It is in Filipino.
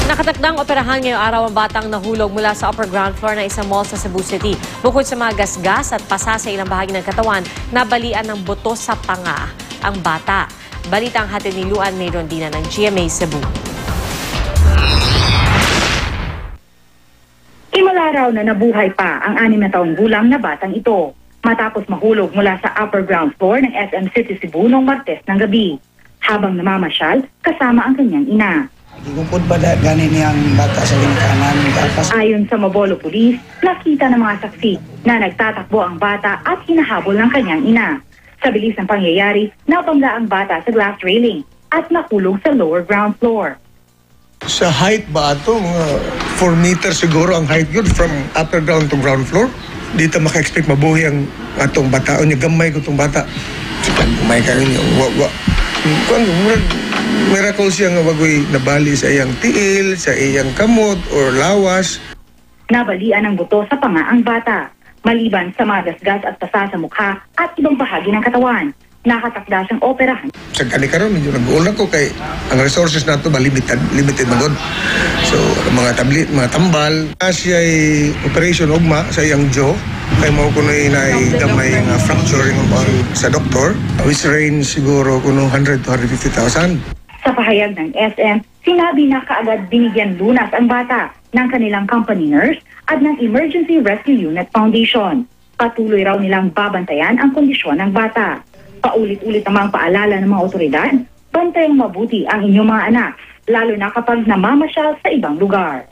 Nakatakdang operahan ngayong araw ang batang nahulog mula sa upper ground floor ng isang mall sa Cebu City. Bukod sa mga gasgas at pasa sa ilang bahagi ng katawan, nabalian ng buto sa panga ang bata. Balitang hatid ni Luan May Rondina ng GMA Cebu. Himala raw na nabuhay pa ang 6 na taong gulang na batang ito matapos mahulog mula sa upper ground floor ng SM City Cebu noong Martes ng gabi habang namamasyal kasama ang kanyang ina. Gugupod ba gani niyang bata sa ginikanan? Ayon sa Mabolo Police, nakita ng mga saksi na nagtatakbo ang bata at hinahabol ng kanyang ina. Sa bilis ng pangyayari, napangga ang bata sa glass railing at nakulong sa lower ground floor. Sa height ba ito? Mga 4 meters siguro ang height yun from upper ground to ground floor. Dito maka-expect mabuhi ang atong bata. O niya gamay ko itong bata. Gamay ka rin yung miracle siya nga wagoy nabali sa iyang tiil, sa iyang kamot or lawas. Nabalian ng buto sa panga ang bata, maliban sa mga gasgas at pasa sa mukha at ibang bahagi ng katawan. Nakatakda siyang operahan. Sa kanikaroon, medyo nag-uulan ko kay ang resources nato ba limited magod. So, mga tablet, mga tambal, siya ay operation ugma sa iyang jaw. Kay mo kuno inay gamay nga fracturing sa doktor, which range siguro kuno 100 to 150,000. Sa pahayag ng SM, sinabi na kaagad binigyan lunas ang bata ng kanilang company nurse at ng Emergency Rescue Unit Foundation. Patuloy raw nilang babantayan ang kondisyon ng bata. Paulit-ulit namang paalala ng mga otoridad, bantayang mabuti ang inyong mga anak, lalo na kapag namamasyal sa ibang lugar.